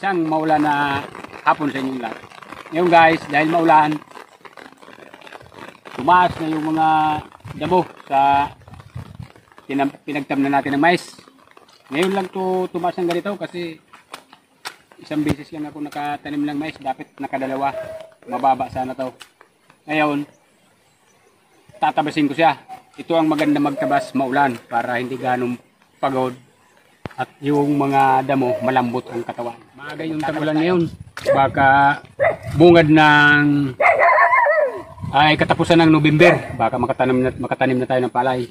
Isang maulan na hapon sa inyong lahat. Ngayon guys, dahil maulan, tumaas na yung mga damo sa pinagtamnan natin ng mais. Ngayon lang to tumaas ng ganito kasi isang beses lang ako nakatanim ng mais. Dapat nakadalawa. Mababa sana to. Ngayon, tatabasin ko siya. Ito ang maganda magtabas maulan para hindi ganong pagod at yung mga damo malambot ang katawan. Maaga yung tagulan ngayon. Baka bungad ng ay katapusan ng November. Baka makatanim na tayo ng palay.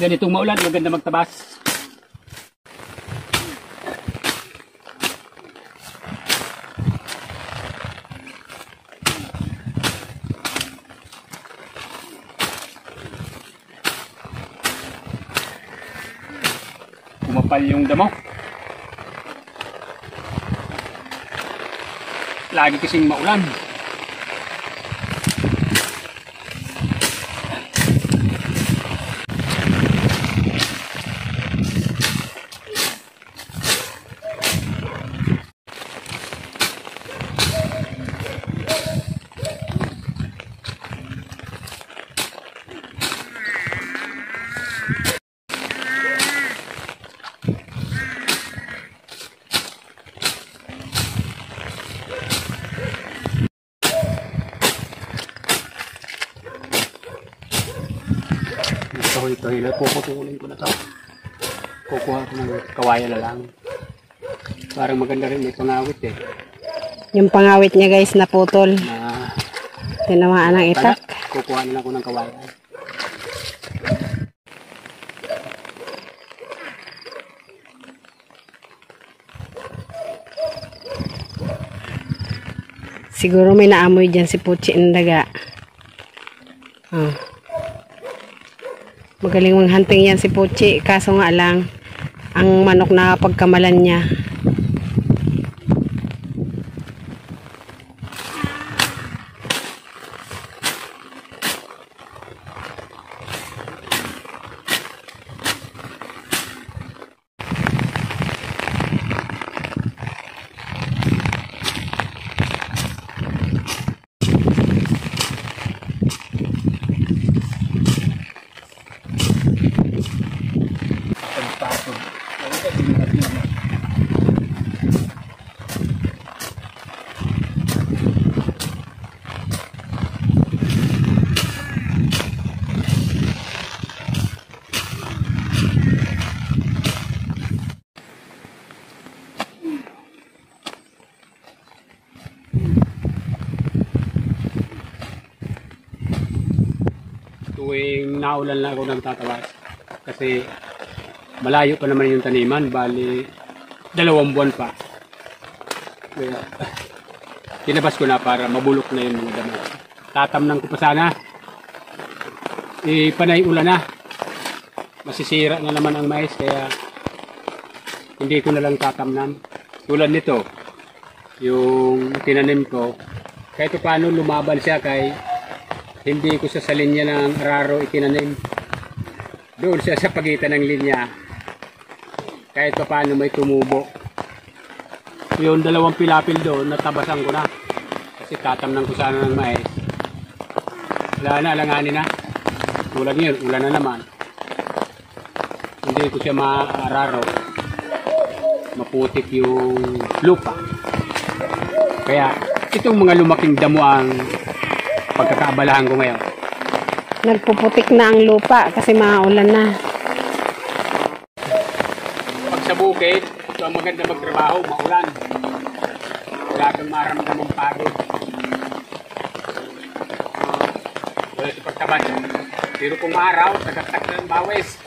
Ganitong maulan, maganda magtabas. Kumapal yung damo. Lagi kasing maulan. Ito, puputulin ko na ito. Kukuha ko ng kawayan na lang. Parang maganda rin, may pangawit eh. Yung pangawit niya guys, naputol. Tinamaan ng itak. Kukuha na lang ko ng kawayan. Siguro may naamoy dyan si Puchi ng daga. Magaling manghunting yan si Puchi, kaso nga lang ang manok na pagkamalan niya. Tuwing naulan lang ako nagtatawas kasi malayo pa naman yung taniman, bali 2 buwan pa. Kaya tinabas ko na para mabulok na yung mga damo. Tatamnan ko pa sana, panay ulan na, masisira na naman ang mais, kaya hindi ko na lang tatamnan. Tulad nito, yung tinanim ko, kahit paano lumaban siya, kay hindi ko sa linya ng araro itinanim. Doon siya sa pagitan ng linya. Kahit pa paano may tumubo. Yung 2 pilapil doon, natabasan ko na. Kasi tatamnan ko sana ng mais. Wala na, alanganin na. Tulad ngayon, ulan na naman. Hindi ko siya maararo. Maputik yung lupa. Kaya, itong mga lumaking damo ang pagkakaabalahan ko ngayon. Nagpuputik na ang lupa kasi maulan na. Pag sa bukid, ito ang maganda magtrabaho, maulan. Wala kang maramdamang pagod. Wala sa pagtabas. Pero kung araw, tagaktak na ang bawes.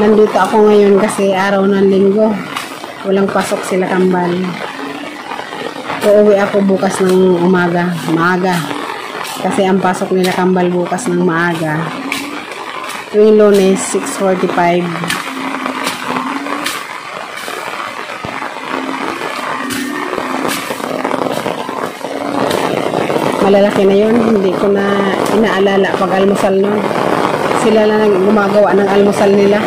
Nandito ako ngayon kasi araw ng linggo. Walang pasok sila kambal. Uuwi ako bukas ng maaga. Kasi ang pasok nila kambal bukas ng maaga. Tuwing Lunes, 6:45. Malalaki na yun. Hindi ko na inaalala pag almusal nun. Sila lang gumagawa ng almusal nila.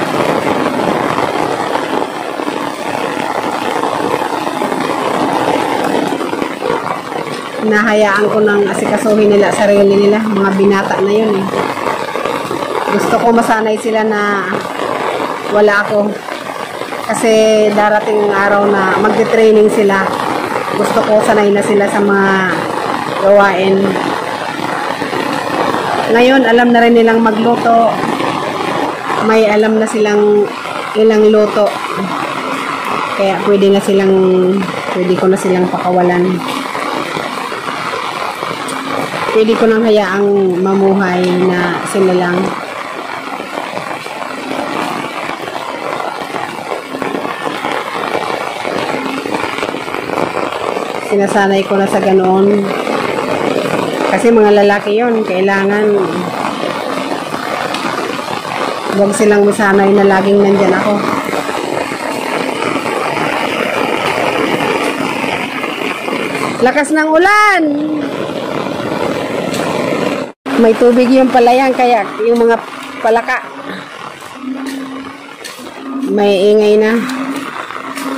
Nahayaan ko ng asikasuhin nila sarili nila. Mga binata na yun eh. Gusto ko masanay sila na wala ako. Kasi darating ang araw na magte-training sila. Gusto ko sanay na sila sa mga gawain. Ngayon, alam na rin nilang magluto. May alam na silang ilang luto. Kaya pwede ko na silang pakawalan. Pwede ko nang hayaang mamuhay na sila lang. Sinasanay ko na sa ganoon. Kasi mga lalaki yon, kailangan huwag silang masanay na laging nandyan ako. Lakas ng ulan! May tubig yung palayan, kaya yung mga palaka may ingay na.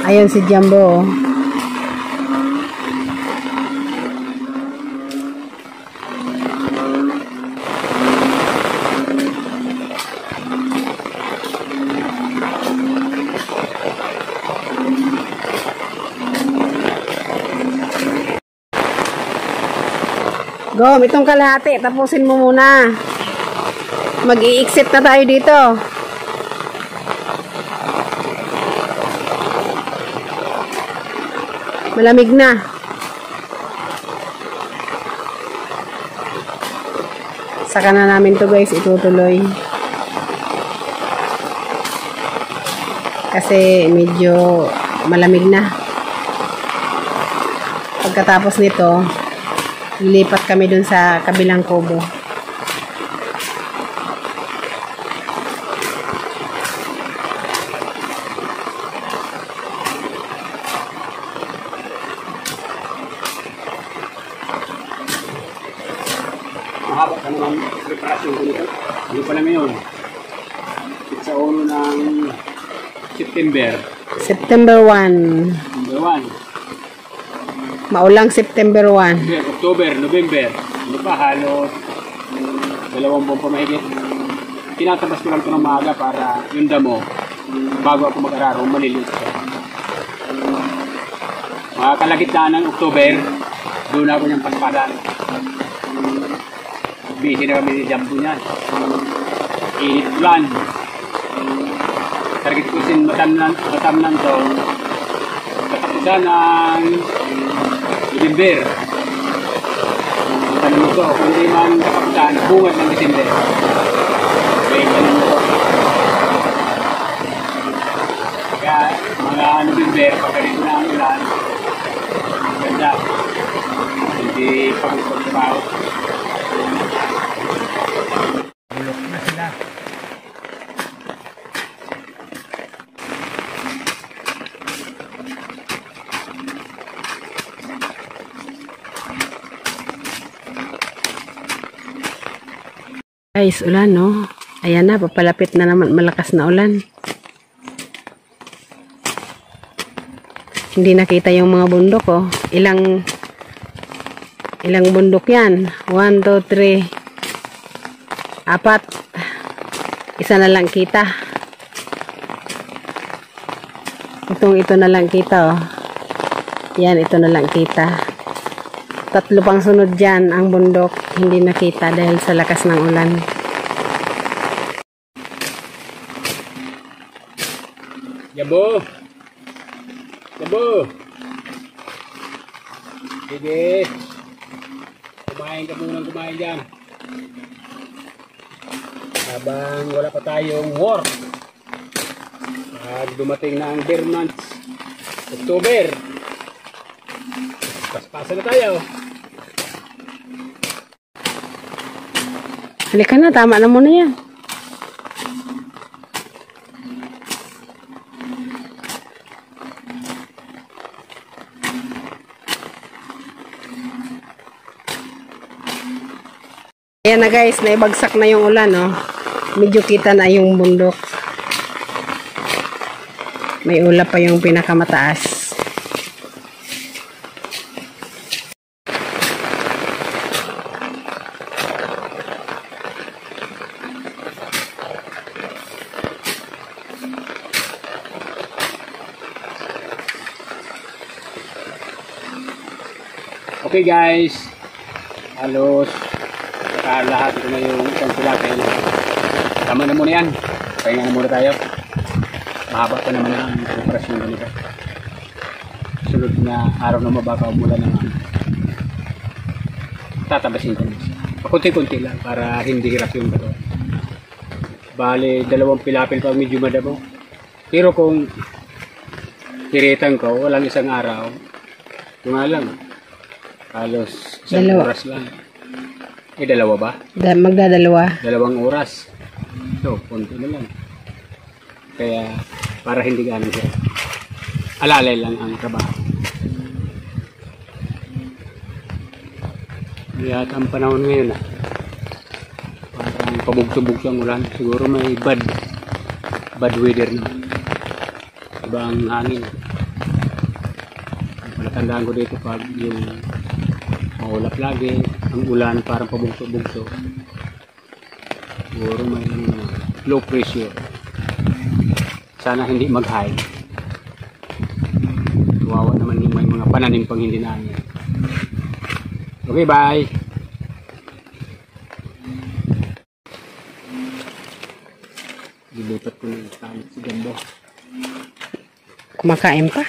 Ayun si Jumbo. Go, itong kalahati. Tapusin mo muna. Mag-i-exit na tayo dito. Malamig na. Saka na namin to guys, itutuloy. Kasi medyo malamig na. Pagkatapos nito, lilipat kami dun sa kabilang kubo. Mahaba ka naman preparasyon ko nito. Hindi pa namin yun. Sa ulo ng September. September 1. September 1. Maulang September 1. October, November. Ano pa, halos 2 buwan pa mahigit. Tinatabas ko lang ito ng maaga para yung damo, bago ako mag-araro, maliliit siya. Mga kalagitnaan ng October, doon ako niyang paspadan. Busy na kami ni Jumbo niyan. Init ulan. Target ko sin matamnan to. Katapusan ng December. Tanong mo to, kung hindi man katapusan, bungat ng December. Okay, tanong mo to. Kaya mga November, pagkalito na ang ulan, ganda. Hindi pagkatrabaho. Bulok na sila. Guys, ulan no. Ayan na, papalapit na naman malakas na ulan. Hindi nakita yung mga bundok oh. Ilang bundok yan? 1, 2, 3, 4. Isa na lang kita. Ito na lang kita oh. Yan, ito na lang kita. 3 pang sunod dyan ang bundok. Hindi nakita dahil sa lakas ng ulan. Jumbo! Jumbo! Sige! Kumain ka muna, kumain dyan. Habang wala pa tayong work. Dumating na ang beer months. October. Paspasa na tayo. Halika na, tama na muna yan. Ayan na guys, naibagsak na yung ulan, no? Medyo kita na yung bundok. May ulap pa yung pinakamataas. Okay guys, halos lahat ito na yung isang tilapia. Tama na muna yan. Pahinga na muna tayo. Mahaba pa naman ang operasyon ganito. Sunod na araw na mababa umulan naman. Tatabasin ko na siya. Pakunti-kunti lang para hindi hirap yung bato. Bale, 2 pilapil pa medyo madabo. Pero kung tiritan ko, walang isang araw, yung nga lang, halos 1 oras lang. 2 ba? Magdadalawa. 2 oras. So, punto na lang. Kaya, para hindi ganun siya. Alalay lang ang trabaho. Kaya ang panahon ngayon parang pabugso-bugso ang ulan. Siguro may bad weather na. Iba ang hangin. Palatandaan ko dito pag yung maulap lagi, ang ulan parang pabugso-bugso. Siguro may low pressure. Sana hindi mag-high. Kawawa naman yung may mga pananim pang hindi namin. Okay, bye! Dilupat ko na yung talit si Gambo. Kumakain pa.